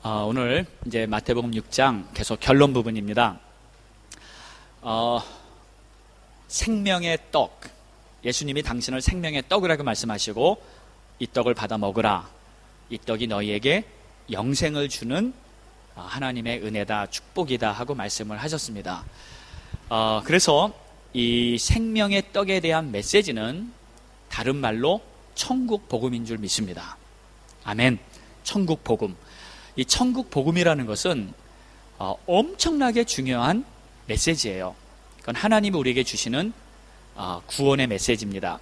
오늘 이제 마태복음 6장 계속 결론 부분입니다. 생명의 떡, 예수님이 당신을 생명의 떡이라고 말씀하시고 이 떡을 받아 먹으라. 이 떡이 너희에게 영생을 주는 하나님의 은혜다, 축복이다 하고 말씀을 하셨습니다. 그래서 이 생명의 떡에 대한 메시지는 다른 말로 천국 복음인 줄 믿습니다. 아멘. 천국 복음. 이 천국 복음이라는 것은 엄청나게 중요한 메시지예요. 그건 하나님이 우리에게 주시는 구원의 메시지입니다.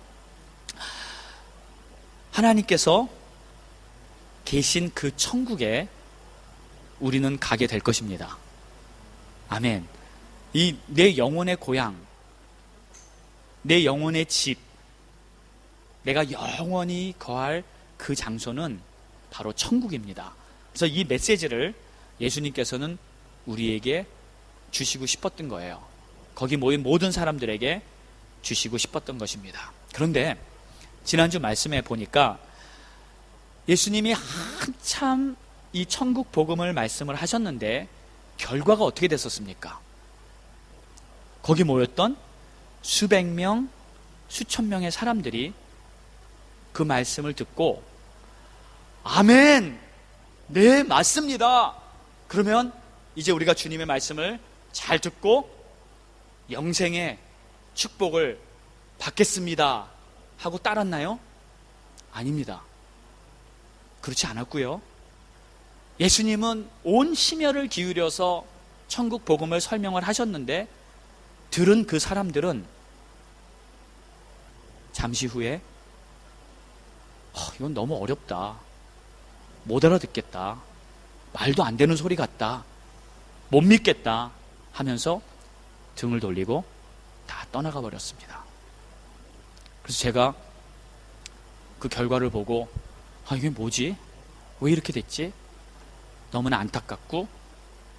하나님께서 계신 그 천국에 우리는 가게 될 것입니다. 아멘. 이 내 영혼의 고향, 내 영혼의 집, 내가 영원히 거할 그 장소는 바로 천국입니다. 그래서 이 메시지를 예수님께서는 우리에게 주시고 싶었던 거예요. 거기 모인 모든 사람들에게 주시고 싶었던 것입니다. 그런데 지난주 말씀에 보니까 예수님이 한참 이 천국 복음을 말씀을 하셨는데 결과가 어떻게 됐었습니까? 거기 모였던 수백 명, 수천 명의 사람들이 그 말씀을 듣고 아멘! 네, 맞습니다. 그러면 이제 우리가 주님의 말씀을 잘 듣고 영생의 축복을 받겠습니다 하고 따랐나요? 아닙니다. 그렇지 않았고요. 예수님은 온 심혈을 기울여서 천국 복음을 설명을 하셨는데 들은 그 사람들은 잠시 후에 이건 너무 어렵다, 못 알아듣겠다, 말도 안 되는 소리 같다, 못 믿겠다 하면서 등을 돌리고 다 떠나가 버렸습니다. 그래서 제가 그 결과를 보고 이게 뭐지? 왜 이렇게 됐지? 너무나 안타깝고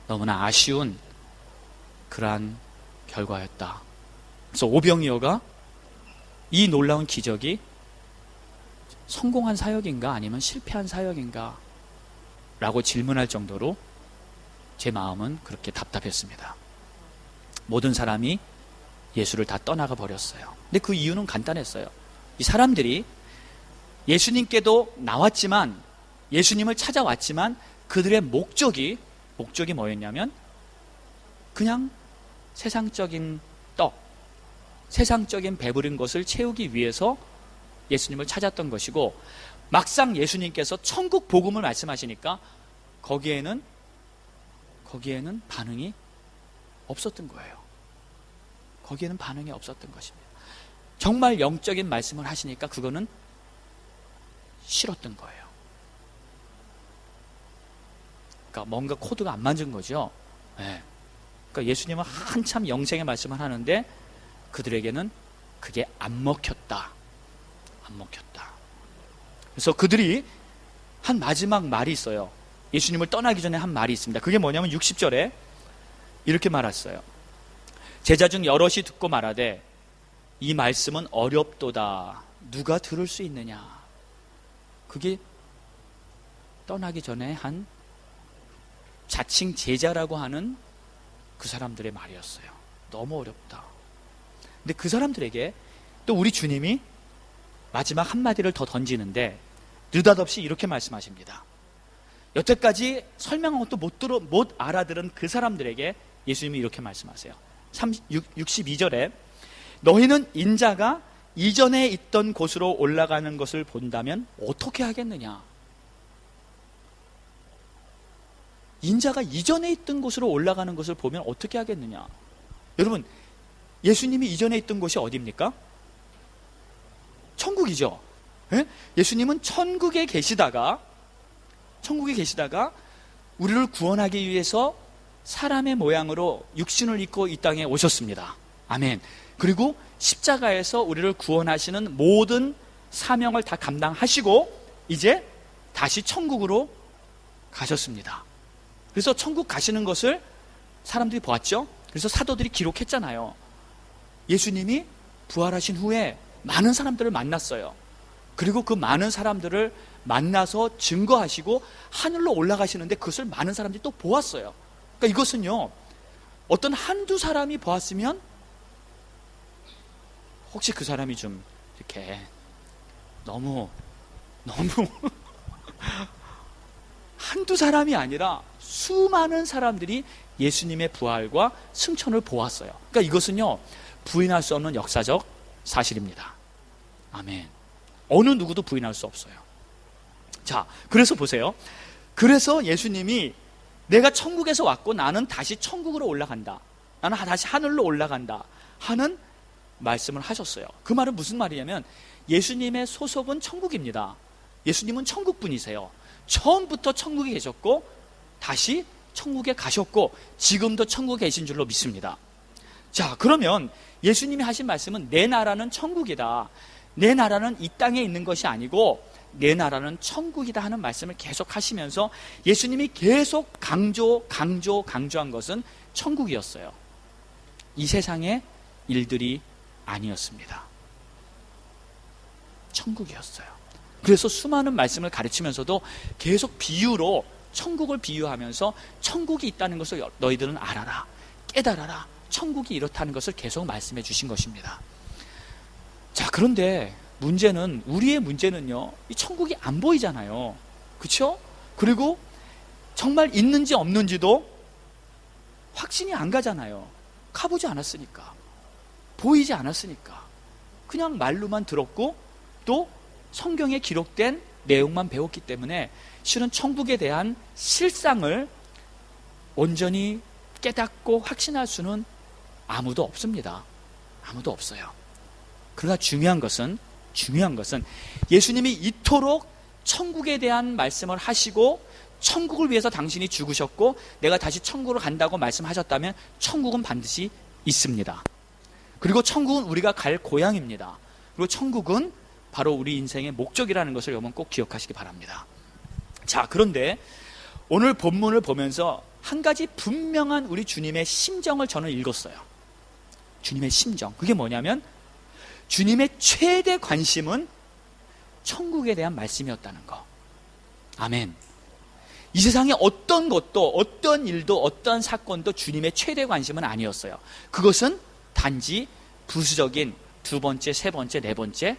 너무나 아쉬운 그러한 결과였다. 그래서 오병이어가 이 놀라운 기적이 성공한 사역인가 아니면 실패한 사역인가 라고 질문할 정도로 제 마음은 그렇게 답답했습니다. 모든 사람이 예수를 다 떠나가 버렸어요. 근데 그 이유는 간단했어요. 이 사람들이 예수님께도 나왔지만, 예수님을 찾아왔지만 그들의 목적이 뭐였냐면 그냥 세상적인 떡, 세상적인 배부른 것을 채우기 위해서 예수님을 찾았던 것이고, 막상 예수님께서 천국 복음을 말씀하시니까 거기에는 반응이 없었던 거예요. 거기에는 반응이 없었던 것입니다. 정말 영적인 말씀을 하시니까 그거는 싫었던 거예요. 그러니까 뭔가 코드가 안 맞은 거죠. 네. 그러니까 예수님은 한참 영생의 말씀을 하는데 그들에게는 그게 안 먹혔다. 그래서 그들이 한 마지막 말이 있어요. 예수님을 떠나기 전에 한 말이 있습니다. 그게 뭐냐면 60절에 이렇게 말했어요. 제자 중 여럿이 듣고 말하되 이 말씀은 어렵도다. 누가 들을 수 있느냐. 그게 떠나기 전에 한 자칭 제자라고 하는 그 사람들의 말이었어요. 너무 어렵다. 근데 그 사람들에게 또 우리 주님이 마지막 한마디를 더 던지는데 느닷없이 이렇게 말씀하십니다. 여태까지 설명한 것도 못 알아들은 그 사람들에게 예수님이 이렇게 말씀하세요. 62절에 너희는 인자가 이전에 있던 곳으로 올라가는 것을 본다면 어떻게 하겠느냐. 인자가 이전에 있던 곳으로 올라가는 것을 보면 어떻게 하겠느냐. 여러분, 예수님이 이전에 있던 곳이 어디입니까? 천국이죠. 예? 예수님은 천국에 계시다가 우리를 구원하기 위해서 사람의 모양으로 육신을 입고 이 땅에 오셨습니다. 아멘. 그리고 십자가에서 우리를 구원하시는 모든 사명을 다 감당하시고 이제 다시 천국으로 가셨습니다. 그래서 천국 가시는 것을 사람들이 보았죠. 그래서 사도들이 기록했잖아요. 예수님이 부활하신 후에 많은 사람들을 만났어요. 그리고 그 많은 사람들을 만나서 증거하시고 하늘로 올라가시는데 그것을 많은 사람들이 또 보았어요. 그러니까 이것은요, 어떤 한두 사람이 보았으면 혹시 그 사람이 좀 이렇게 너무 한두 사람이 아니라 수많은 사람들이 예수님의 부활과 승천을 보았어요. 그러니까 이것은요, 부인할 수 없는 역사적 사실입니다. 아멘. 어느 누구도 부인할 수 없어요. 자, 그래서 보세요. 그래서 예수님이 내가 천국에서 왔고 나는 다시 천국으로 올라간다, 나는 다시 하늘로 올라간다 하는 말씀을 하셨어요. 그 말은 무슨 말이냐면 예수님의 소속은 천국입니다. 예수님은 천국분이세요. 처음부터 천국에 계셨고 다시 천국에 가셨고 지금도 천국에 계신 줄로 믿습니다. 자, 그러면 예수님이 하신 말씀은 내 나라는 천국이다, 내 나라는 이 땅에 있는 것이 아니고 내 나라는 천국이다 하는 말씀을 계속 하시면서 예수님이 계속 강조한 것은 천국이었어요. 이 세상의 일들이 아니었습니다. 천국이었어요. 그래서 수많은 말씀을 가르치면서도 계속 비유로 천국을 비유하면서 천국이 있다는 것을 너희들은 알아라, 깨달아라, 천국이 이렇다는 것을 계속 말씀해 주신 것입니다. 자, 그런데 우리의 문제는요, 이 천국이 안 보이잖아요. 그렇죠? 그리고 정말 있는지 없는지도 확신이 안 가잖아요. 가보지 않았으니까, 보이지 않았으니까, 그냥 말로만 들었고 또 성경에 기록된 내용만 배웠기 때문에 실은 천국에 대한 실상을 온전히 깨닫고 확신할 수는 아무도 없습니다. 아무도 없어요. 그러나 중요한 것은 예수님이 이토록 천국에 대한 말씀을 하시고 천국을 위해서 당신이 죽으셨고 내가 다시 천국으로 간다고 말씀하셨다면 천국은 반드시 있습니다. 그리고 천국은 우리가 갈 고향입니다. 그리고 천국은 바로 우리 인생의 목적이라는 것을 여러분 꼭 기억하시기 바랍니다. 자, 그런데 오늘 본문을 보면서 한 가지 분명한 우리 주님의 심정을 저는 읽었어요. 주님의 심정, 그게 뭐냐면 주님의 최대 관심은 천국에 대한 말씀이었다는 거. 아멘. 이 세상에 어떤 것도, 어떤 일도, 어떤 사건도 주님의 최대 관심은 아니었어요. 그것은 단지 부수적인 두 번째, 세 번째, 네 번째,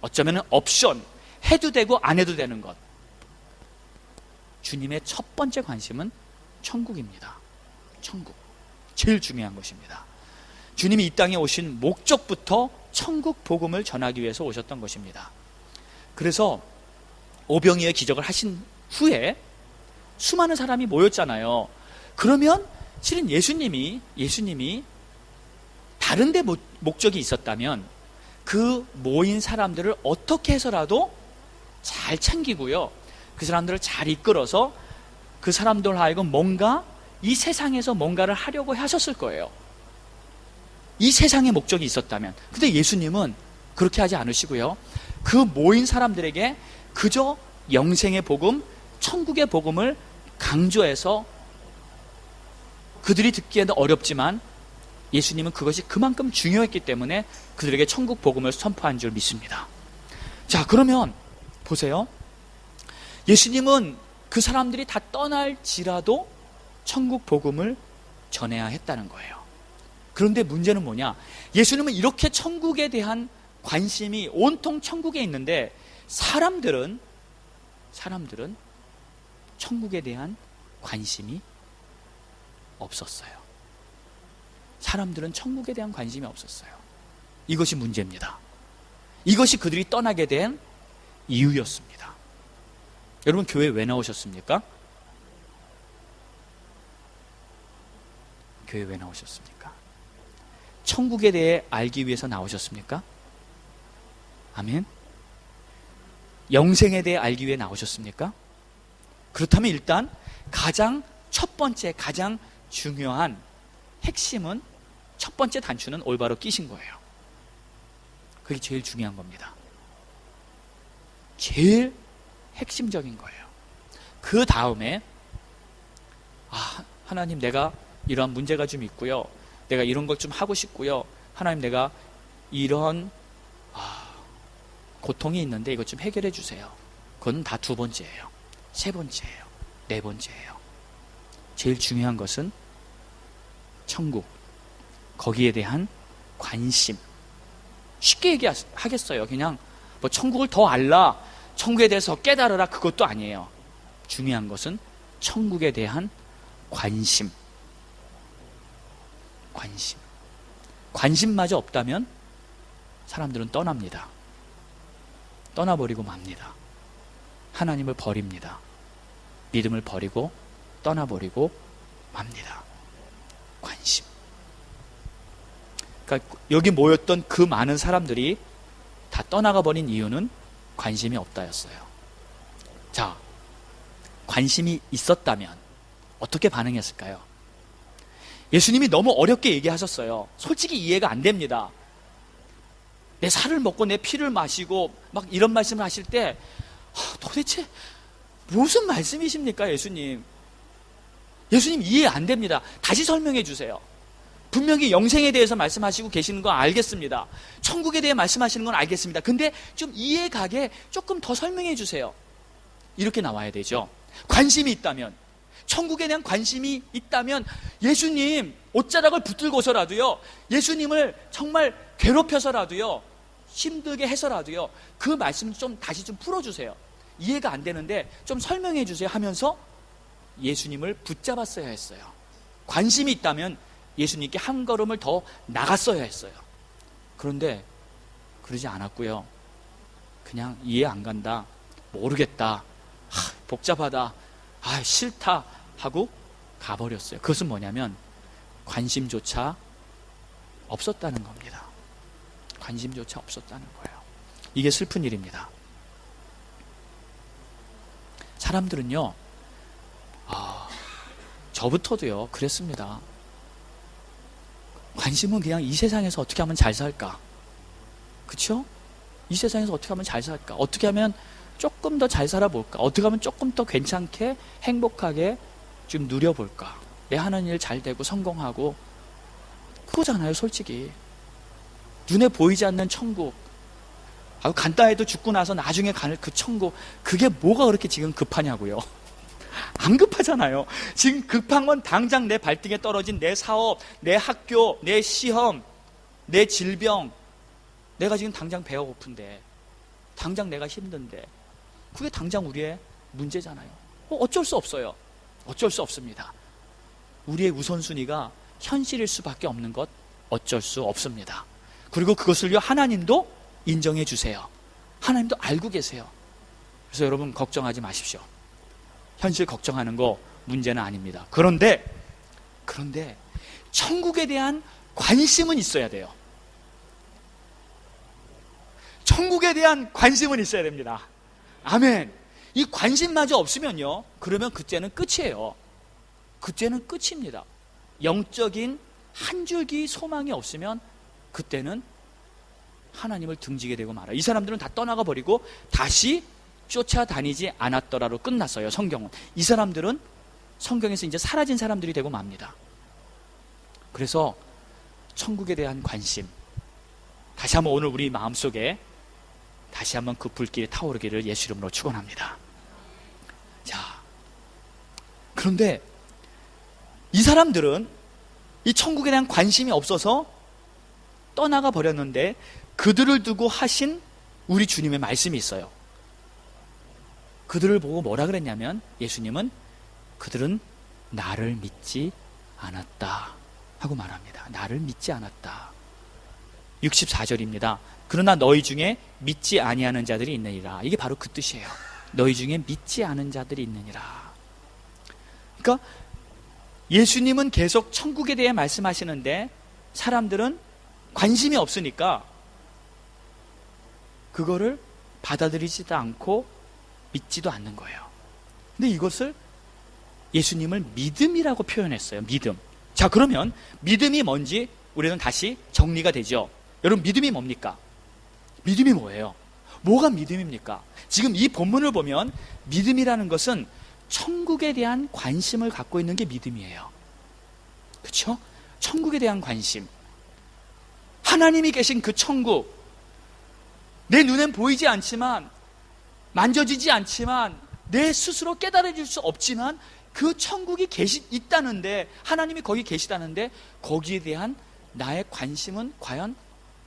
어쩌면 옵션, 해도 되고 안 해도 되는 것. 주님의 첫 번째 관심은 천국입니다. 천국. 제일 중요한 것입니다. 주님이 이 땅에 오신 목적부터 천국 복음을 전하기 위해서 오셨던 것입니다. 그래서 오병이어의 기적을 하신 후에 수많은 사람이 모였잖아요. 그러면 실은 예수님이 다른 데 목적이 있었다면 그 모인 사람들을 어떻게 해서라도 잘 챙기고요, 그 사람들을 잘 이끌어서 그 사람들 하여금 뭔가 이 세상에서 뭔가를 하려고 하셨을 거예요. 이 세상의 목적이 있었다면. 근데 예수님은 그렇게 하지 않으시고요, 그 모인 사람들에게 그저 영생의 복음, 천국의 복음을 강조해서 그들이 듣기에는 어렵지만 예수님은 그것이 그만큼 중요했기 때문에 그들에게 천국 복음을 선포한 줄 믿습니다. 자, 그러면 보세요. 예수님은 그 사람들이 다 떠날지라도 천국 복음을 전해야 했다는 거예요. 그런데 문제는 뭐냐? 예수님은 이렇게 천국에 대한 관심이 온통 천국에 있는데 사람들은 천국에 대한 관심이 없었어요. 사람들은 천국에 대한 관심이 없었어요. 이것이 문제입니다. 이것이 그들이 떠나게 된 이유였습니다. 여러분, 교회 왜 나오셨습니까? 교회 왜 나오셨습니까? 천국에 대해 알기 위해서 나오셨습니까? 아멘. 영생에 대해 알기 위해 나오셨습니까? 그렇다면 일단 가장 첫 번째, 가장 중요한 핵심은, 첫 번째 단추는 올바로 끼신 거예요. 그게 제일 중요한 겁니다. 제일 핵심적인 거예요. 그 다음에 하나님, 내가 이러한 문제가 좀 있고요, 내가 이런 걸 좀 하고 싶고요, 하나님, 내가 이런 고통이 있는데 이것 좀 해결해 주세요. 그건 다 두 번째예요. 세 번째예요. 네 번째예요. 제일 중요한 것은 천국, 거기에 대한 관심. 쉽게 얘기하겠어요. 그냥 뭐 천국을 더 알라, 천국에 대해서 깨달으라, 그것도 아니에요. 중요한 것은 천국에 대한 관심. 관심마저 없다면 사람들은 떠납니다. 떠나버리고 맙니다. 하나님을 버립니다. 믿음을 버리고 떠나버리고 맙니다. 관심. 그러니까 여기 모였던 그 많은 사람들이 다 떠나가 버린 이유는 관심이 없다였어요. 자, 관심이 있었다면 어떻게 반응했을까요? 예수님이 너무 어렵게 얘기하셨어요. 솔직히 이해가 안 됩니다. 내 살을 먹고 내 피를 마시고 막 이런 말씀을 하실 때 도대체 무슨 말씀이십니까, 예수님? 예수님 이해 안 됩니다. 다시 설명해 주세요. 분명히 영생에 대해서 말씀하시고 계시는 건 알겠습니다. 천국에 대해 말씀하시는 건 알겠습니다. 근데 좀 이해 가게 조금 더 설명해 주세요. 이렇게 나와야 되죠. 관심이 있다면, 천국에 대한 관심이 있다면 예수님 옷자락을 붙들고서라도요, 예수님을 정말 괴롭혀서라도요, 힘들게 해서라도요, 그 말씀을 좀 다시 좀 풀어주세요. 이해가 안 되는데 좀 설명해 주세요 하면서 예수님을 붙잡았어야 했어요. 관심이 있다면 예수님께 한 걸음을 더 나갔어야 했어요. 그런데 그러지 않았고요. 그냥 이해 안 간다, 모르겠다, 복잡하다, 싫다 하고 가버렸어요. 그것은 뭐냐면 관심조차 없었다는 겁니다. 관심조차 없었다는 거예요. 이게 슬픈 일입니다. 사람들은요, 저부터도요 그랬습니다. 관심은 그냥 이 세상에서 어떻게 하면 잘 살까, 그렇죠? 이 세상에서 어떻게 하면 잘 살까, 어떻게 하면 조금 더 잘 살아볼까, 어떻게 하면 조금 더 괜찮게 행복하게 좀 누려볼까, 내 하는 일 잘 되고 성공하고, 그거잖아요. 솔직히 눈에 보이지 않는 천국, 간단해도 죽고 나서 나중에 가는 그 천국, 그게 뭐가 그렇게 지금 급하냐고요. 안 급하잖아요. 지금 급한 건 당장 내 발등에 떨어진 내 사업, 내 학교, 내 시험, 내 질병, 내가 지금 당장 배가 고픈데, 당장 내가 힘든데, 그게 당장 우리의 문제잖아요. 어쩔 수 없어요. 어쩔 수 없습니다. 우리의 우선순위가 현실일 수밖에 없는 것 어쩔 수 없습니다. 그리고 그것을요 하나님도 인정해 주세요. 하나님도 알고 계세요. 그래서 여러분 걱정하지 마십시오. 현실 걱정하는 거 문제는 아닙니다. 그런데 천국에 대한 관심은 있어야 돼요. 천국에 대한 관심은 있어야 됩니다. 아멘. 이 관심마저 없으면요, 그러면 그때는 끝이에요. 그때는 끝입니다. 영적인 한 줄기 소망이 없으면 그때는 하나님을 등지게 되고 말아요. 이 사람들은 다 떠나가 버리고 다시 쫓아다니지 않았더라로 끝났어요. 성경은. 이 사람들은 성경에서 이제 사라진 사람들이 되고 맙니다. 그래서 천국에 대한 관심, 다시 한번 오늘 우리 마음속에 다시 한번 그 불길이 타오르기를 예수 이름으로 축원합니다. 자, 그런데 이 사람들은 이 천국에 대한 관심이 없어서 떠나가 버렸는데 그들을 두고 하신 우리 주님의 말씀이 있어요. 그들을 보고 뭐라 그랬냐면, 예수님은 그들은 나를 믿지 않았다 하고 말합니다. 나를 믿지 않았다. 64절입니다. 그러나 너희 중에 믿지 아니하는 자들이 있느니라. 이게 바로 그 뜻이에요. 너희 중에 믿지 않은 자들이 있느니라. 그러니까 예수님은 계속 천국에 대해 말씀하시는데 사람들은 관심이 없으니까 그거를 받아들이지도 않고 믿지도 않는 거예요. 근데 이것을 예수님을 믿음이라고 표현했어요. 믿음. 자, 그러면 믿음이 뭔지 우리는 다시 정리가 되죠. 여러분, 믿음이 뭡니까? 믿음이 뭐예요? 뭐가 믿음입니까? 지금 이 본문을 보면 믿음이라는 것은 천국에 대한 관심을 갖고 있는 게 믿음이에요. 그렇죠? 천국에 대한 관심, 하나님이 계신 그 천국, 내 눈엔 보이지 않지만, 만져지지 않지만, 내 스스로 깨달아질 수 없지만 그 천국이 있다는데, 하나님이 거기 계시다는데 거기에 대한 나의 관심은 과연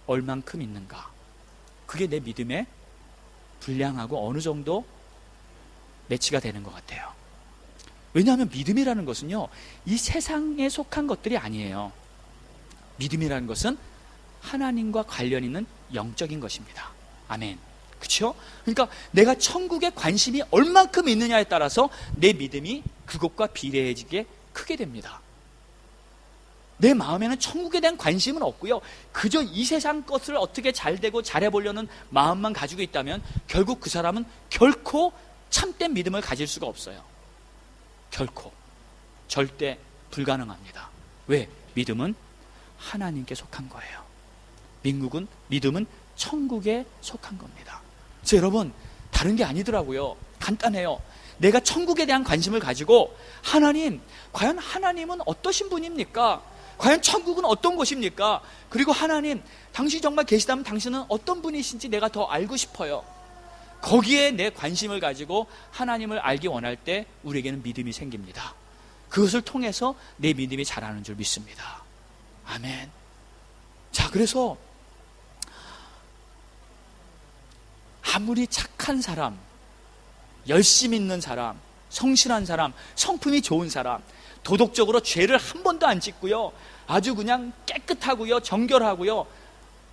얼만큼 있는가? 그게 내 믿음의 분량하고 어느 정도 매치가 되는 것 같아요. 왜냐하면 믿음이라는 것은요, 이 세상에 속한 것들이 아니에요. 믿음이라는 것은 하나님과 관련 있는 영적인 것입니다. 아멘. 그렇죠? 그러니까 내가 천국에 관심이 얼만큼 있느냐에 따라서 내 믿음이 그것과 비례해지게 크게 됩니다. 내 마음에는 천국에 대한 관심은 없고요, 그저 이 세상 것을 어떻게 잘되고 잘해보려는 마음만 가지고 있다면 결국 그 사람은 결코 참된 믿음을 가질 수가 없어요. 결코. 절대 불가능합니다. 왜? 믿음은 하나님께 속한 거예요. 믿음은 천국에 속한 겁니다. 그래서 여러분, 다른 게 아니더라고요. 간단해요. 내가 천국에 대한 관심을 가지고, 하나님, 과연 하나님은 어떠신 분입니까? 과연 천국은 어떤 곳입니까? 그리고 하나님, 당신이 정말 계시다면 당신은 어떤 분이신지 내가 더 알고 싶어요. 거기에 내 관심을 가지고 하나님을 알기 원할 때 우리에게는 믿음이 생깁니다. 그것을 통해서 내 믿음이 자라는 줄 믿습니다. 아멘. 자, 그래서 아무리 착한 사람, 열심 있는 사람, 성실한 사람, 성품이 좋은 사람, 도덕적으로 죄를 한 번도 안 짓고요, 아주 그냥 깨끗하고요, 정결하고요,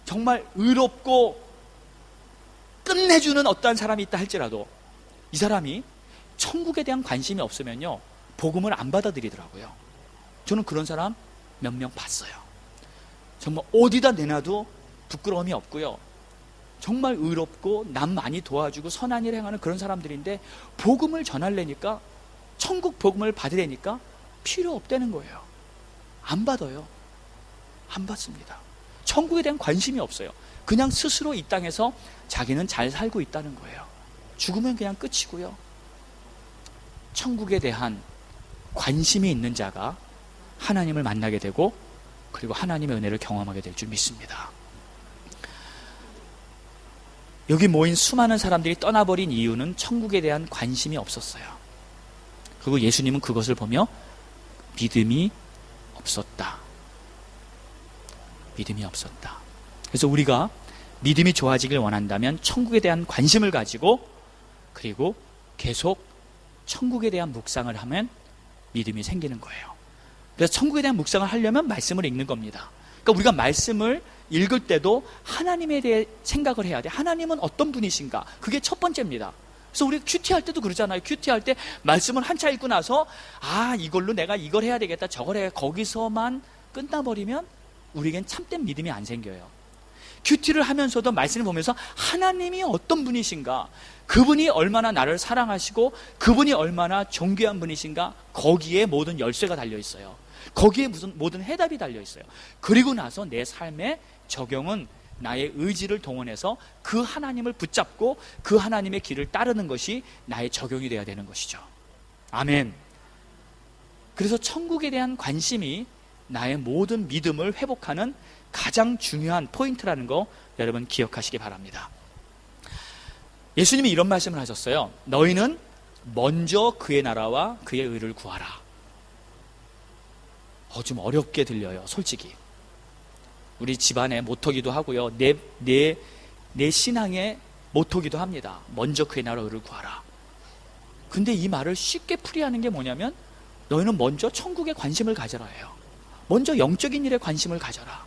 정말 의롭고 끝내주는 어떠한 사람이 있다 할지라도 이 사람이 천국에 대한 관심이 없으면요, 복음을 안 받아들이더라고요. 저는 그런 사람 몇 명 봤어요. 정말 어디다 내놔도 부끄러움이 없고요, 정말 의롭고 남 많이 도와주고 선한 일 행하는 그런 사람들인데, 복음을 전하려니까, 천국 복음을 받으려니까 필요 없다는 거예요. 안 받아요. 안 받습니다. 천국에 대한 관심이 없어요. 그냥 스스로 이 땅에서 자기는 잘 살고 있다는 거예요. 죽으면 그냥 끝이고요. 천국에 대한 관심이 있는 자가 하나님을 만나게 되고, 그리고 하나님의 은혜를 경험하게 될 줄 믿습니다. 여기 모인 수많은 사람들이 떠나버린 이유는 천국에 대한 관심이 없었어요. 그리고 예수님은 그것을 보며 믿음이 없었다. 믿음이 없었다. 그래서 우리가 믿음이 좋아지길 원한다면 천국에 대한 관심을 가지고, 그리고 계속 천국에 대한 묵상을 하면 믿음이 생기는 거예요. 그래서 천국에 대한 묵상을 하려면 말씀을 읽는 겁니다. 그러니까 우리가 말씀을 읽을 때도 하나님에 대해 생각을 해야 돼. 하나님은 어떤 분이신가? 그게 첫 번째입니다. 그래서 우리 큐티할 때도 그러잖아요. 큐티할 때 말씀을 한차 읽고 나서, 아, 이걸로 내가 이걸 해야 되겠다, 저걸 해야, 거기서만 끝나버리면 우리에겐 참된 믿음이 안 생겨요. 큐티를 하면서도 말씀을 보면서 하나님이 어떤 분이신가, 그분이 얼마나 나를 사랑하시고 그분이 얼마나 존귀한 분이신가, 거기에 모든 열쇠가 달려있어요. 거기에 모든 해답이 달려있어요. 그리고 나서 내 삶의 적용은 나의 의지를 동원해서 그 하나님을 붙잡고 그 하나님의 길을 따르는 것이 나의 적용이 되어야 되는 것이죠. 아멘. 그래서 천국에 대한 관심이 나의 모든 믿음을 회복하는 가장 중요한 포인트라는 거 여러분 기억하시기 바랍니다. 예수님이 이런 말씀을 하셨어요. 너희는 먼저 그의 나라와 그의 의를 구하라. 좀 어렵게 들려요, 솔직히. 우리 집안의 모토기도 하고요, 내 신앙의 모토기도 합니다. 먼저 그의 나라와 의를 구하라. 근데 이 말을 쉽게 풀이하는 게 뭐냐면, 너희는 먼저 천국에 관심을 가져라 해요. 먼저 영적인 일에 관심을 가져라.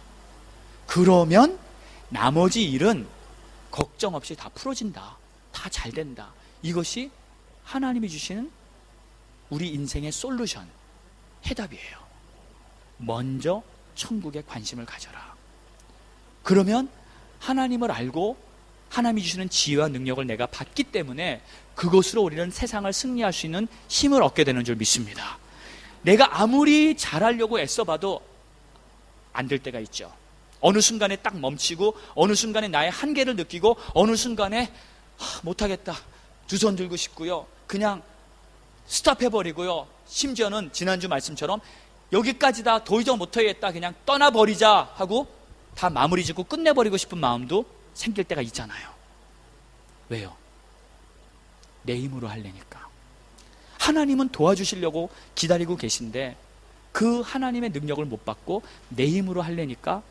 그러면 나머지 일은 걱정 없이 다 풀어진다, 다 잘 된다. 이것이 하나님이 주시는 우리 인생의 솔루션, 해답이에요. 먼저 천국에 관심을 가져라. 그러면 하나님을 알고 하나님이 주시는 지혜와 능력을 내가 받기 때문에 그것으로 우리는 세상을 승리할 수 있는 힘을 얻게 되는 줄 믿습니다. 내가 아무리 잘하려고 애써봐도 안 될 때가 있죠. 어느 순간에 딱 멈추고, 어느 순간에 나의 한계를 느끼고, 어느 순간에 못하겠다, 두 손 들고 싶고요, 그냥 스탑해버리고요, 심지어는 지난주 말씀처럼 여기까지다, 더 이상 못하겠다, 그냥 떠나버리자 하고 다 마무리 짓고 끝내버리고 싶은 마음도 생길 때가 있잖아요. 왜요? 내 힘으로 하려니까. 하나님은 도와주시려고 기다리고 계신데 그 하나님의 능력을 못 받고 내 힘으로 하려니까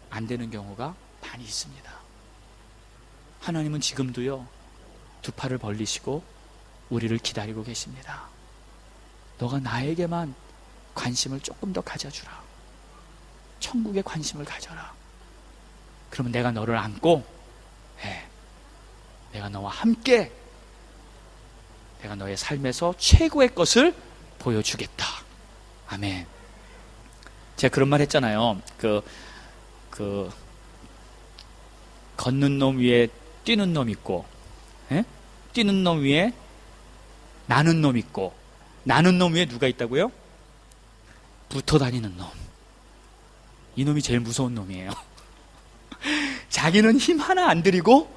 안 되는 경우가 많이 있습니다. 하나님은 지금도요, 두 팔을 벌리시고 우리를 기다리고 계십니다. 너가 나에게만 관심을 조금 더 가져주라. 천국에 관심을 가져라. 그러면 내가 너를 안고, 내가 너와 함께, 내가 너의 삶에서 최고의 것을 보여주겠다. 아멘. 제가 그런 말 했잖아요. 걷는 놈 위에 뛰는 놈 있고, 뛰는 놈 위에 나는 놈 있고, 나는 놈 위에 누가 있다고요? 붙어 다니는 놈. 이 놈이 제일 무서운 놈이에요. 자기는 힘 하나 안 들이고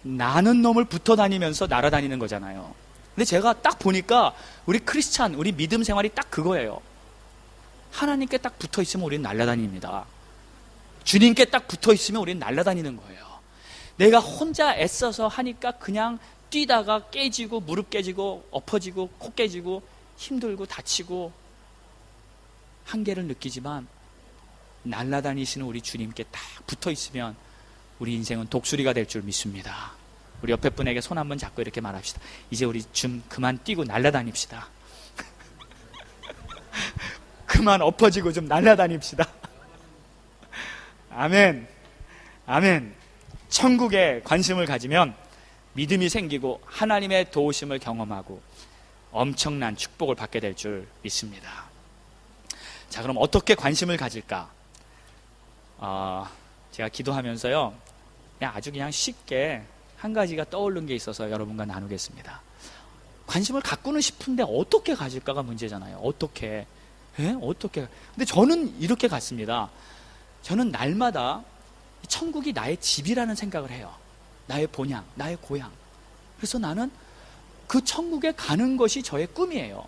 나는 놈을 붙어 다니면서 날아다니는 거잖아요. 근데 제가 딱 보니까 우리 크리스찬, 우리 믿음 생활이 딱 그거예요. 하나님께 딱 붙어 있으면 우리는 날아다닙니다. 주님께 딱 붙어 있으면 우리는 날아다니는 거예요. 내가 혼자 애써서 하니까 그냥 뛰다가 깨지고, 무릎 깨지고, 엎어지고, 코 깨지고, 힘들고, 다치고 한계를 느끼지만 날아다니시는 우리 주님께 딱 붙어 있으면 우리 인생은 독수리가 될 줄 믿습니다. 우리 옆에 분에게 손 한번 잡고 이렇게 말합시다. 이제 우리 좀 그만 뛰고 날아다닙시다. 그만 엎어지고 좀 날아다닙시다. 아멘. 아멘. 천국에 관심을 가지면 믿음이 생기고 하나님의 도우심을 경험하고 엄청난 축복을 받게 될 줄 믿습니다. 자, 그럼 어떻게 관심을 가질까? 제가 기도하면서요, 아주 그냥 쉽게 한 가지가 떠오른 게 있어서 여러분과 나누겠습니다. 관심을 갖고는 싶은데 어떻게 가질까가 문제잖아요. 어떻게? 어떻게? 근데 저는 이렇게 갔습니다. 저는 날마다 천국이 나의 집이라는 생각을 해요. 나의 본향, 나의 고향. 그래서 나는 그 천국에 가는 것이 저의 꿈이에요.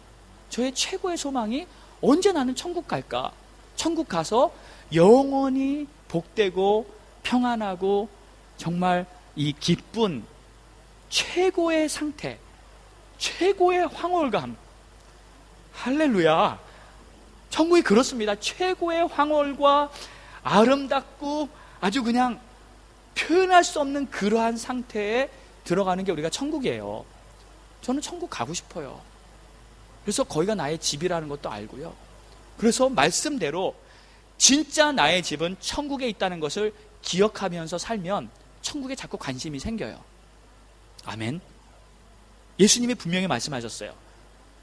저의 최고의 소망이 언제 나는 천국 갈까? 천국 가서 영원히 복되고 평안하고 정말 이 기쁜 최고의 상태, 최고의 황홀감. 할렐루야. 천국이 그렇습니다. 최고의 황홀과 아름답고 아주 그냥 표현할 수 없는 그러한 상태에 들어가는 게 우리가 천국이에요. 저는 천국 가고 싶어요. 그래서 거기가 나의 집이라는 것도 알고요. 그래서 말씀대로 진짜 나의 집은 천국에 있다는 것을 기억하면서 살면 천국에 자꾸 관심이 생겨요. 아멘. 예수님이 분명히 말씀하셨어요.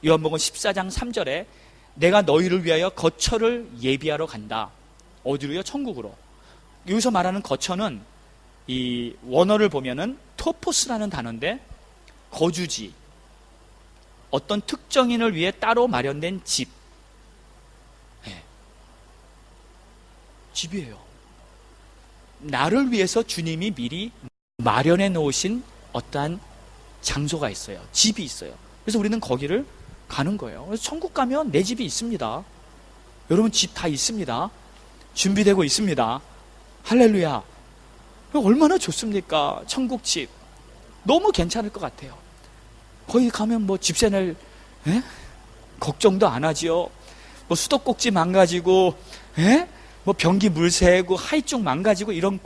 요한복음 14장 3절에 내가 너희를 위하여 거처를 예비하러 간다. 어디로요? 천국으로. 여기서 말하는 거처는 이 원어를 보면은 토포스라는 단어인데 거주지, 어떤 특정인을 위해 따로 마련된 집. 집이에요. 나를 위해서 주님이 미리 마련해 놓으신 어떠한 장소가 있어요. 집이 있어요. 그래서 우리는 거기를 가는 거예요. 그래서 천국 가면 내 집이 있습니다. 여러분 집 다 있습니다. 준비되고 있습니다. 할렐루야. 얼마나 좋습니까? 천국 집. 너무 괜찮을 것 같아요. 거기 가면 뭐 집세 낼 걱정도 안 하지요. 뭐 수도꼭지 망가지고 뭐 변기 물 새고 하이쪽 망가지고 이런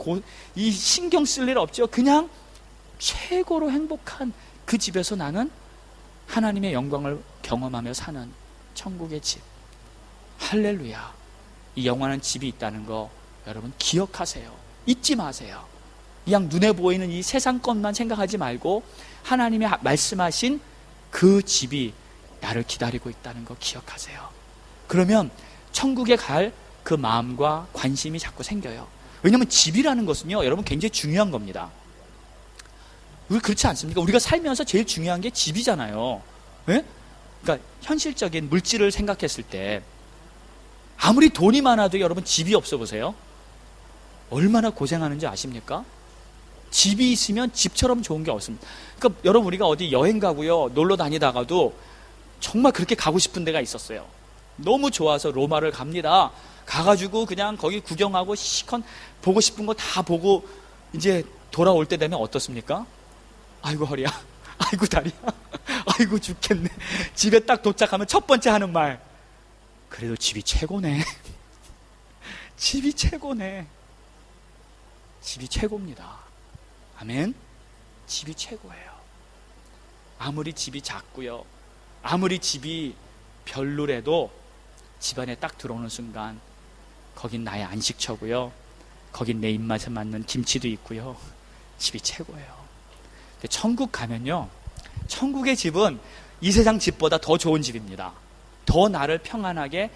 이 신경 쓸 일 없죠. 그냥 최고로 행복한 그 집에서 나는 하나님의 영광을 경험하며 사는 천국의 집. 할렐루야. 이 영원한 집이 있다는 거 여러분 기억하세요. 잊지 마세요. 그냥 눈에 보이는 이 세상 것만 생각하지 말고 하나님이 말씀하신 그 집이 나를 기다리고 있다는 거 기억하세요. 그러면 천국에 갈 그 마음과 관심이 자꾸 생겨요. 왜냐하면 집이라는 것은요, 여러분 굉장히 중요한 겁니다. 우리 그렇지 않습니까? 우리가 살면서 제일 중요한 게 집이잖아요. 그러니까 현실적인 물질을 생각했을 때 아무리 돈이 많아도 여러분 집이 없어 보세요. 얼마나 고생하는지 아십니까? 집이 있으면 집처럼 좋은 게 없습니다. 그러니까 여러분 우리가 어디 여행 가고요, 놀러 다니다가도 정말 그렇게 가고 싶은 데가 있었어요. 너무 좋아서 로마를 갑니다. 가가지고 그냥 거기 구경하고 시컨 보고 싶은 거 다 보고 이제 돌아올 때 되면 어떻습니까? 아이고 허리야, 아이고 다리야, 아이고 죽겠네. 집에 딱 도착하면 첫 번째 하는 말, 그래도 집이 최고네. 집이 최고네. 집이 최고입니다. 아멘. 집이 최고예요. 아무리 집이 작고요, 아무리 집이 별로래도 집안에 딱 들어오는 순간 거긴 나의 안식처고요, 거긴 내 입맛에 맞는 김치도 있고요, 집이 최고예요. 근데 천국 가면요, 천국의 집은 이 세상 집보다 더 좋은 집입니다. 더 나를 평안하게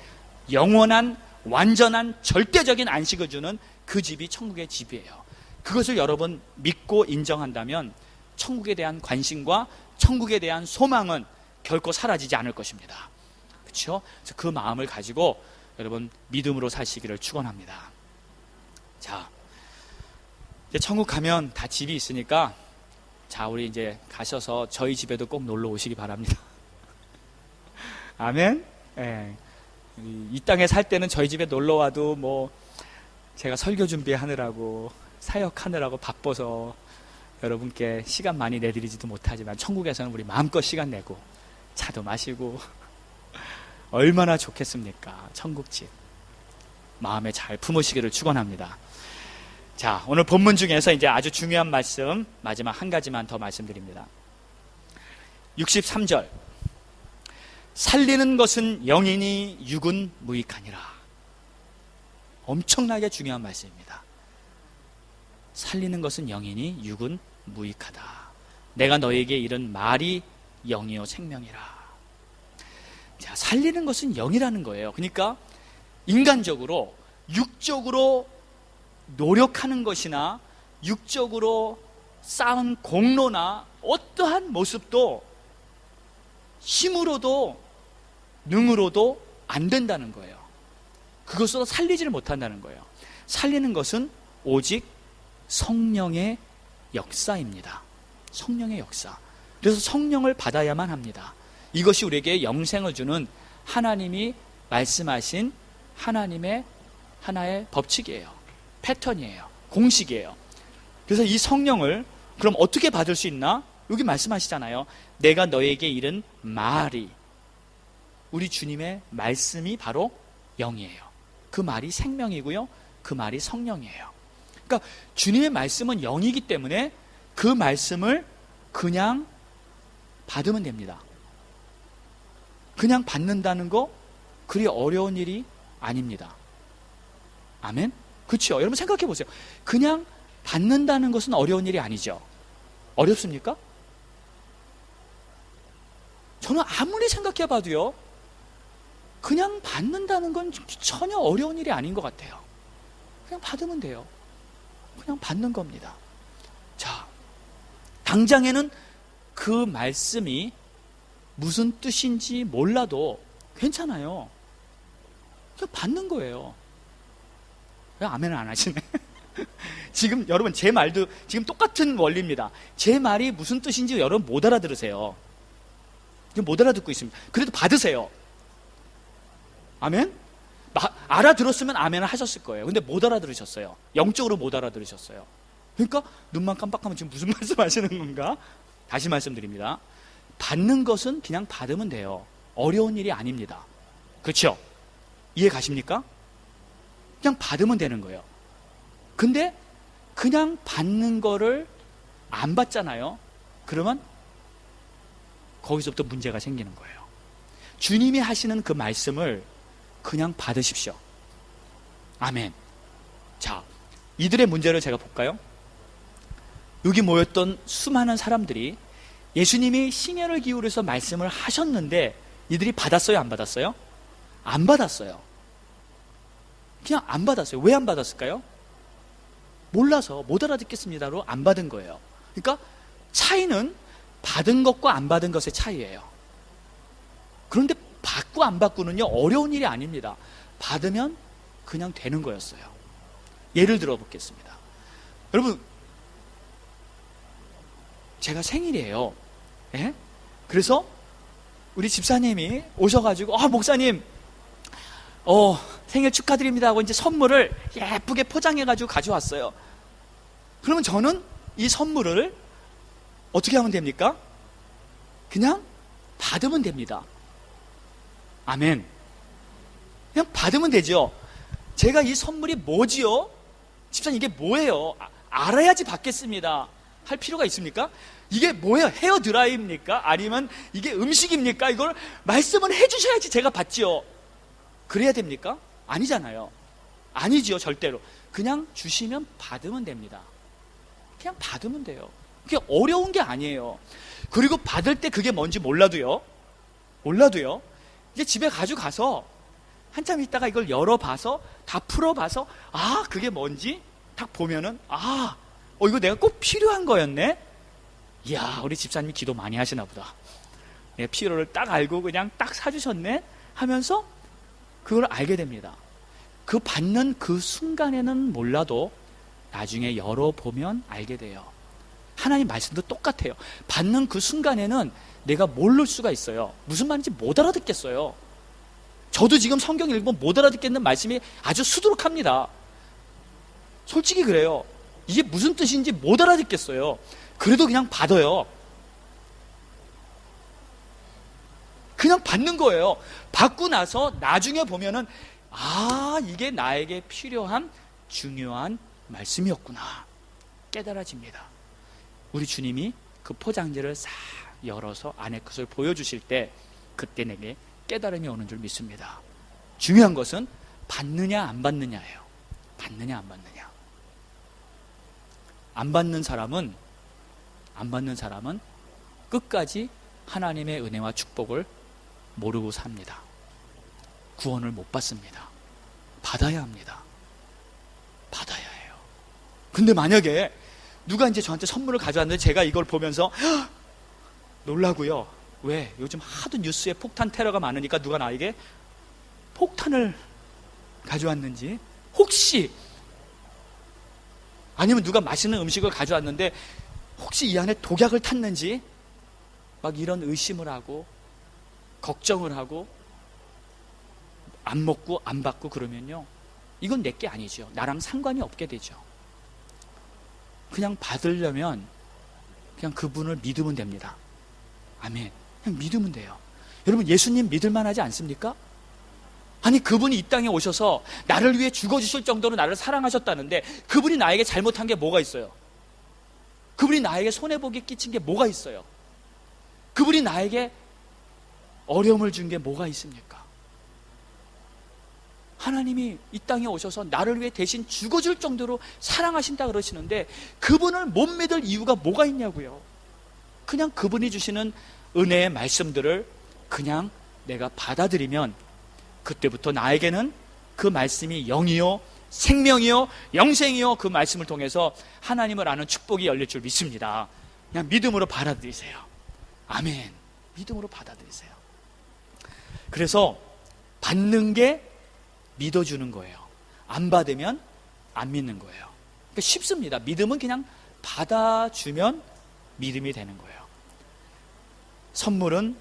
영원한 완전한 절대적인 안식을 주는 그 집이 천국의 집이에요. 그것을 여러분 믿고 인정한다면 천국에 대한 관심과 천국에 대한 소망은 결코 사라지지 않을 것입니다. 그렇죠? 그래서 그 마음을 가지고 여러분 믿음으로 사시기를 축원합니다. 자, 이제 천국 가면 다 집이 있으니까, 자, 우리 이제 가셔서 저희 집에도 꼭 놀러 오시기 바랍니다. 아멘. 예. 이 땅에 살 때는 저희 집에 놀러 와도 뭐 제가 설교 준비하느라고 사역하느라고 바빠서 여러분께 시간 많이 내드리지도 못하지만, 천국에서는 우리 마음껏 시간 내고 차도 마시고 얼마나 좋겠습니까? 천국집 마음에 잘 품으시기를 축원합니다. 자, 오늘 본문 중에서 이제 아주 중요한 말씀 마지막 한 가지만 더 말씀드립니다. 63절, 살리는 것은 영이니 육은 무익하니라. 엄청나게 중요한 말씀입니다. 살리는 것은 영이니 육은 무익하다. 내가 너에게 이른 말이 영이요 생명이라. 자, 살리는 것은 영이라는 거예요. 그러니까 인간적으로 육적으로 노력하는 것이나 육적으로 쌓은 공로나 어떠한 모습도 힘으로도 능으로도 안 된다는 거예요. 그것으로 살리지를 못한다는 거예요. 살리는 것은 오직 성령의 역사입니다. 성령의 역사. 그래서 성령을 받아야만 합니다. 이것이 우리에게 영생을 주는 하나님이 말씀하신 하나님의 하나의 법칙이에요. 패턴이에요. 공식이에요. 그래서 이 성령을 그럼 어떻게 받을 수 있나? 여기 말씀하시잖아요. 내가 너에게 이른 말이, 우리 주님의 말씀이 바로 영이에요. 그 말이 생명이고요, 그 말이 성령이에요. 그러니까 주님의 말씀은 영이기 때문에 그 말씀을 그냥 받으면 됩니다. 그냥 받는다는 거 그리 어려운 일이 아닙니다. 아멘? 그렇죠? 여러분 생각해 보세요. 그냥 받는다는 것은 어려운 일이 아니죠. 어렵습니까? 저는 아무리 생각해 봐도요, 그냥 받는다는 건 전혀 어려운 일이 아닌 것 같아요. 그냥 받으면 돼요. 그냥 받는 겁니다. 자, 당장에는 그 말씀이 무슨 뜻인지 몰라도 괜찮아요. 그냥 받는 거예요. 왜 아멘을 안 하시네? 지금 여러분 제 말도 지금 똑같은 원리입니다. 제 말이 무슨 뜻인지 여러분 못 알아들으세요. 지금 못 알아듣고 있습니다. 그래도 받으세요. 아멘? 알아들었으면 아멘을 하셨을 거예요. 근데 못 알아들으셨어요. 영적으로 못 알아들으셨어요. 그러니까 눈만 깜빡하면 지금 무슨 말씀 하시는 건가? 다시 말씀드립니다. 받는 것은 그냥 받으면 돼요. 어려운 일이 아닙니다. 그렇죠? 이해 가십니까? 그냥 받으면 되는 거예요. 근데 그냥 받는 거를 안 받잖아요. 그러면 거기서부터 문제가 생기는 거예요. 주님이 하시는 그 말씀을 그냥 받으십시오. 아멘. 자, 이들의 문제를 제가 볼까요? 여기 모였던 수많은 사람들이 예수님이 심혈을 기울여서 말씀을 하셨는데 이들이 받았어요, 안 받았어요? 안 받았어요. 그냥 안 받았어요. 왜 안 받았을까요? 몰라서, 못 알아듣겠습니다로 안 받은 거예요. 그러니까 차이는 받은 것과 안 받은 것의 차이예요. 그런데 받고 안 받고는요, 어려운 일이 아닙니다. 받으면 그냥 되는 거였어요. 예를 들어 보겠습니다. 여러분, 제가 생일이에요. 예? 그래서 우리 집사님이 오셔가지고, 목사님, 생일 축하드립니다 하고 이제 선물을 예쁘게 포장해가지고 가져왔어요. 그러면 저는 이 선물을 어떻게 하면 됩니까? 그냥 받으면 됩니다. 아멘. 그냥 받으면 되죠. 제가 이 선물이 뭐지요? 집사님 이게 뭐예요? 알아야지 받겠습니다 할 필요가 있습니까? 이게 뭐예요? 헤어드라이입니까? 아니면 이게 음식입니까? 이걸 말씀을 해주셔야지 제가 받지요. 그래야 됩니까? 아니잖아요. 아니지요, 절대로. 그냥 주시면 받으면 됩니다. 그냥 받으면 돼요. 그게 어려운 게 아니에요. 그리고 받을 때 그게 뭔지 몰라도요, 이제 집에 가져가서 한참 있다가 이걸 열어봐서 다 풀어봐서 그게 뭔지 딱 보면은 이거 내가 꼭 필요한 거였네. 이야, 우리 집사님이 기도 많이 하시나 보다. 내 필요를 딱 알고 그냥 딱 사주셨네 하면서 그걸 알게 됩니다. 그 받는 그 순간에는 몰라도 나중에 열어보면 알게 돼요. 하나님 말씀도 똑같아요. 받는 그 순간에는 내가 모를 수가 있어요. 무슨 말인지 못 알아듣겠어요. 저도 지금 성경 읽으면 못 알아듣겠는 말씀이 아주 수두룩합니다. 솔직히 그래요. 이게 무슨 뜻인지 못 알아듣겠어요. 그래도 그냥 받아요. 그냥 받는 거예요. 받고 나서 나중에 보면은 이게 나에게 필요한 중요한 말씀이었구나 깨달아집니다. 우리 주님이 그 포장지를 싹 열어서 안에 것을 보여주실 때 그때 내게 깨달음이 오는 줄 믿습니다. 중요한 것은 받느냐 안 받느냐예요. 받느냐 안 받느냐. 안 받는 사람은 끝까지 하나님의 은혜와 축복을 모르고 삽니다. 구원을 못 받습니다. 받아야 합니다. 받아야 해요. 근데 만약에 누가 이제 저한테 선물을 가져왔는데 제가 이걸 보면서 놀라고요. 왜? 요즘 하도 뉴스에 폭탄 테러가 많으니까 누가 나에게 폭탄을 가져왔는지, 혹시 아니면 누가 맛있는 음식을 가져왔는데 혹시 이 안에 독약을 탔는지 막 이런 의심을 하고 걱정을 하고 안 먹고 안 받고 그러면요, 이건 내게 아니죠. 나랑 상관이 없게 되죠. 그냥 받으려면 그냥 그분을 믿으면 됩니다. 아멘. 그냥 믿으면 돼요. 여러분, 예수님 믿을만 하지 않습니까? 아니, 그분이 이 땅에 오셔서 나를 위해 죽어주실 정도로 나를 사랑하셨다는데 그분이 나에게 잘못한 게 뭐가 있어요? 그분이 나에게 손해보기 끼친 게 뭐가 있어요? 그분이 나에게 어려움을 준 게 뭐가 있습니까? 하나님이 이 땅에 오셔서 나를 위해 대신 죽어줄 정도로 사랑하신다 그러시는데 그분을 못 믿을 이유가 뭐가 있냐고요. 그냥 그분이 주시는 은혜의 말씀들을 그냥 내가 받아들이면 그때부터 나에게는 그 말씀이 영이요 생명이요 영생이요, 그 말씀을 통해서 하나님을 아는 축복이 열릴 줄 믿습니다. 그냥 믿음으로 받아들이세요. 아멘. 믿음으로 받아들이세요. 그래서 받는 게 믿어주는 거예요. 안 받으면 안 믿는 거예요. 그러니까 쉽습니다. 믿음은 그냥 받아주면 믿음이 되는 거예요. 선물은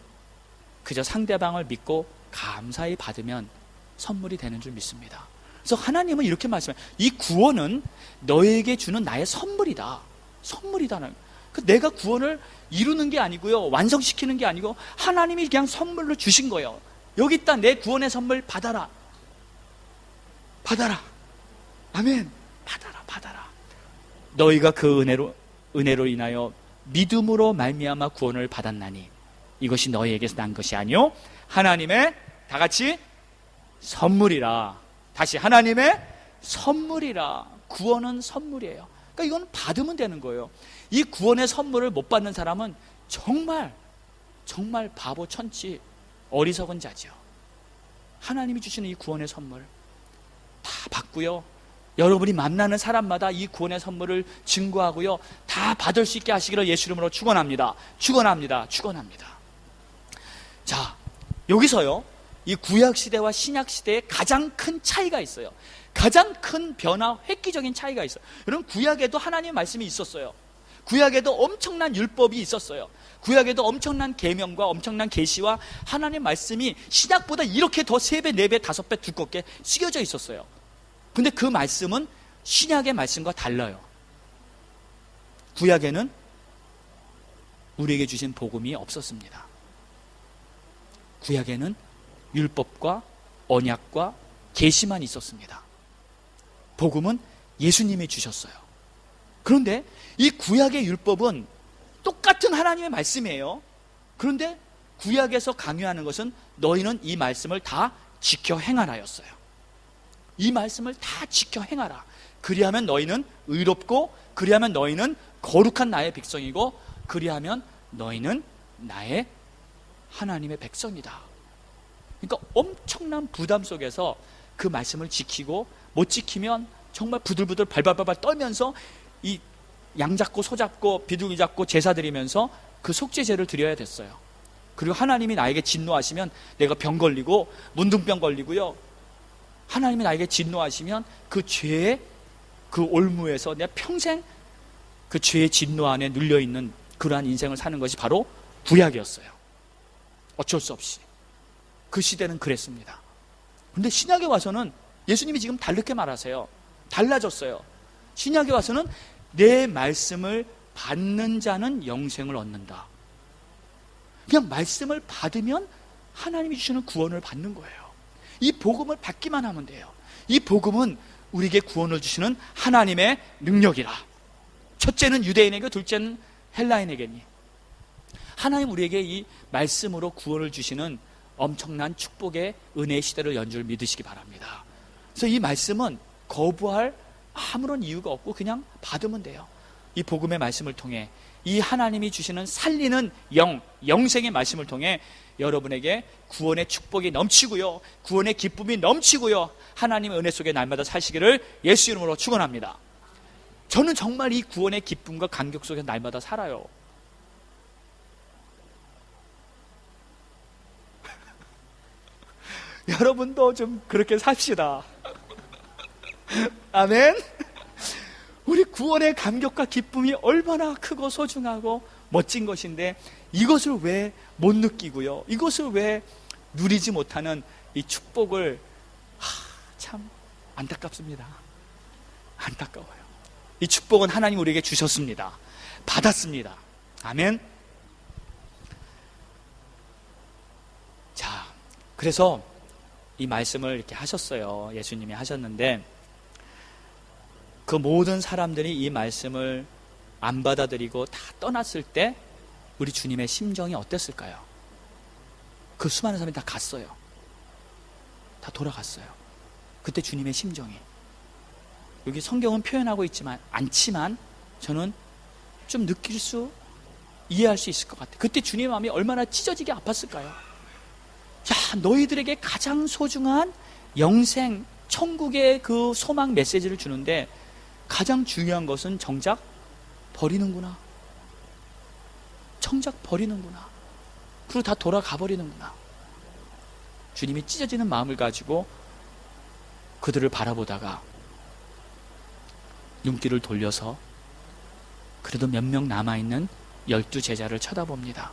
그저 상대방을 믿고 감사히 받으면 선물이 되는 줄 믿습니다. 그래서 하나님은 이렇게 말씀해요. 이 구원은 너에게 주는 나의 선물이다. 선물이다는. 내가 구원을 이루는 게 아니고요, 완성시키는 게 아니고 하나님이 그냥 선물로 주신 거예요. 여기 있다, 내 구원의 선물 받아라. 받아라. 아멘. 받아라. 너희가 그 은혜로 인하여 믿음으로 말미암아 구원을 받았나니 이것이 너희에게서 난 것이 아니요 하나님의, 다 같이, 선물이라. 다시, 하나님의 선물이라. 구원은 선물이에요. 그러니까 이건 받으면 되는 거예요. 이 구원의 선물을 못 받는 사람은 정말 바보, 천치, 어리석은 자죠. 하나님이 주시는 이 구원의 선물 다 받고요, 여러분이 만나는 사람마다 이 구원의 선물을 증거하고요, 다 받을 수 있게 하시기를 예수 이름으로 축원합니다. 자, 여기서요, 이 구약시대와 신약시대에 가장 큰 차이가 있어요. 가장 큰 변화, 획기적인 차이가 있어요. 여러분, 구약에도 하나님의 말씀이 있었어요. 구약에도 엄청난 율법이 있었어요. 구약에도 엄청난 계명과 엄청난 계시와 하나님의 말씀이 신약보다 이렇게 더 3배, 4배, 5배 두껍게 쓰여져 있었어요. 근데 그 말씀은 신약의 말씀과 달라요. 구약에는 우리에게 주신 복음이 없었습니다. 구약에는 율법과 언약과 계시만 있었습니다. 복음은 예수님이 주셨어요. 그런데 이 구약의 율법은 똑같은 하나님의 말씀이에요. 그런데 구약에서 강요하는 것은 너희는 이 말씀을 다 지켜 행하라였어요. 이 말씀을 다 지켜 행하라. 그리하면 너희는 의롭고, 그리하면 너희는 거룩한 나의 백성이고, 그리하면 너희는 나의 하나님의 백성이다. 그러니까 엄청난 부담 속에서 그 말씀을 지키고, 못 지키면 정말 부들부들 발발발발 떨면서 이 양 잡고 소 잡고 비둘기 잡고 제사 드리면서 그 속죄제를 드려야 됐어요. 그리고 하나님이 나에게 진노하시면 내가 병 걸리고 문둥병 걸리고요, 하나님이 나에게 진노하시면 그 죄의 그 올무에서 내가 평생 그 죄의 진노 안에 눌려있는 그러한 인생을 사는 것이 바로 구약이었어요. 어쩔 수 없이 그 시대는 그랬습니다. 그런데 신약에 와서는 예수님이 지금 다르게 말하세요. 달라졌어요. 신약에 와서는 내 말씀을 받는 자는 영생을 얻는다. 그냥 말씀을 받으면 하나님이 주시는 구원을 받는 거예요. 이 복음을 받기만 하면 돼요. 이 복음은 우리에게 구원을 주시는 하나님의 능력이라. 첫째는 유대인에게, 둘째는 헬라인에게니. 하나님 우리에게 이 말씀으로 구원을 주시는 엄청난 축복의 은혜의 시대를 연 줄 믿으시기 바랍니다. 그래서 이 말씀은 거부할 아무런 이유가 없고 그냥 받으면 돼요. 이 복음의 말씀을 통해, 이 하나님이 주시는 살리는 영생의 말씀을 통해 여러분에게 구원의 축복이 넘치고요, 구원의 기쁨이 넘치고요, 하나님의 은혜 속에 날마다 사시기를 예수 이름으로 축원합니다. 저는 정말 이 구원의 기쁨과 감격 속에 날마다 살아요. 여러분도 좀 그렇게 삽시다. 아멘. 우리 구원의 감격과 기쁨이 얼마나 크고 소중하고 멋진 것인데 이것을 왜 못 느끼고요, 이것을 왜 누리지 못하는 이 축복을, 참 안타깝습니다. 안타까워요. 이 축복은 하나님 우리에게 주셨습니다. 받았습니다. 아멘. 자, 그래서 이 말씀을 이렇게 하셨어요. 예수님이 하셨는데 그 모든 사람들이 이 말씀을 안 받아들이고 다 떠났을 때 우리 주님의 심정이 어땠을까요? 그 수많은 사람이 다 갔어요. 다 돌아갔어요. 그때 주님의 심정이, 여기 성경은 표현하고 있지만 않지만 저는 좀 느낄 수, 이해할 수 있을 것 같아요. 그때 주님의 마음이 얼마나 찢어지게 아팠을까요? 야, 너희들에게 가장 소중한 영생, 천국의 그 소망 메시지를 주는데 가장 중요한 것은 정작 버리는구나. 정작 버리는구나. 그리고 다 돌아가 버리는구나. 주님이 찢어지는 마음을 가지고 그들을 바라보다가 눈길을 돌려서 그래도 몇 명 남아있는 12 제자를 쳐다봅니다.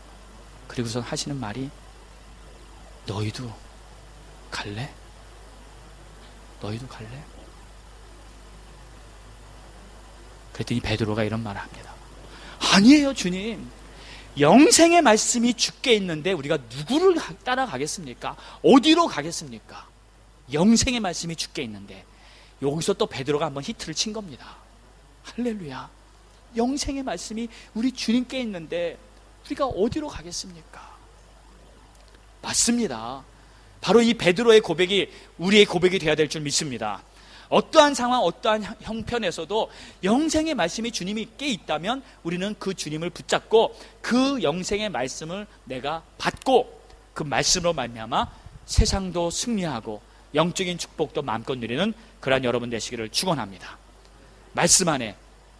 그리고서 하시는 말이, 너희도 갈래? 너희도 갈래? 그랬더니 베드로가 이런 말을 합니다. 아니에요, 주님. 영생의 말씀이 주께 있는데 우리가 누구를 따라가겠습니까? 어디로 가겠습니까? 영생의 말씀이 주께 있는데. 여기서 또 베드로가 한번 히트를 친 겁니다. 할렐루야. 영생의 말씀이 우리 주님께 있는데 우리가 어디로 가겠습니까? 맞습니다. 바로 이 베드로의 고백이 우리의 고백이 되어야 될 줄 믿습니다. 어떠한 상황, 어떠한 형편에서도 영생의 말씀이 주님께 있다면 우리는 그 주님을 붙잡고 그 영생의 말씀을 내가 받고 그 말씀으로 말미암아 세상도 승리하고 영적인 축복도 마음껏 누리는 그러한 여러분 되시기를 축원합니다. 말씀 안에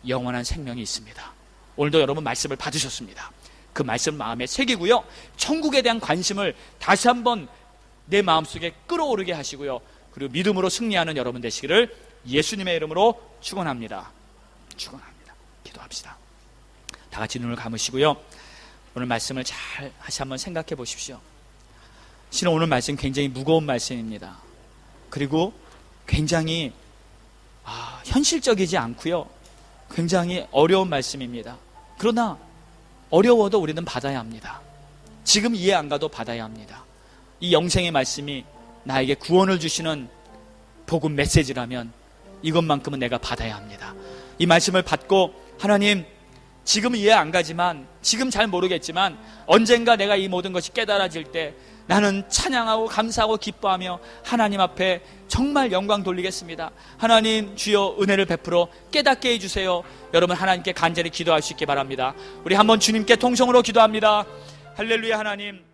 영원한 생명이 있습니다. 오늘도 여러분 말씀을 받으셨습니다. 그 말씀 마음에 새기고요, 천국에 대한 관심을 다시 한번 내 마음속에 끌어오르게 하시고요, 그리고 믿음으로 승리하는 여러분 되시기를 예수님의 이름으로 축원합니다. 축원합니다. 기도합시다. 다 같이 눈을 감으시고요, 오늘 말씀을 잘 다시 한번 생각해 보십시오. 실은 오늘 말씀 굉장히 무거운 말씀입니다. 그리고 굉장히 현실적이지 않고요, 굉장히 어려운 말씀입니다. 그러나 어려워도 우리는 받아야 합니다. 지금 이해 안 가도 받아야 합니다. 이 영생의 말씀이 나에게 구원을 주시는 복음 메시지라면 이것만큼은 내가 받아야 합니다. 이 말씀을 받고 하나님, 지금 이해 안 가지만, 지금 잘 모르겠지만 언젠가 내가 이 모든 것이 깨달아질 때 나는 찬양하고 감사하고 기뻐하며 하나님 앞에 정말 영광 돌리겠습니다. 하나님, 주여 은혜를 베풀어 깨닫게 해주세요. 여러분, 하나님께 간절히 기도할 수 있게 바랍니다. 우리 한번 주님께 통성으로 기도합니다. 할렐루야. 하나님,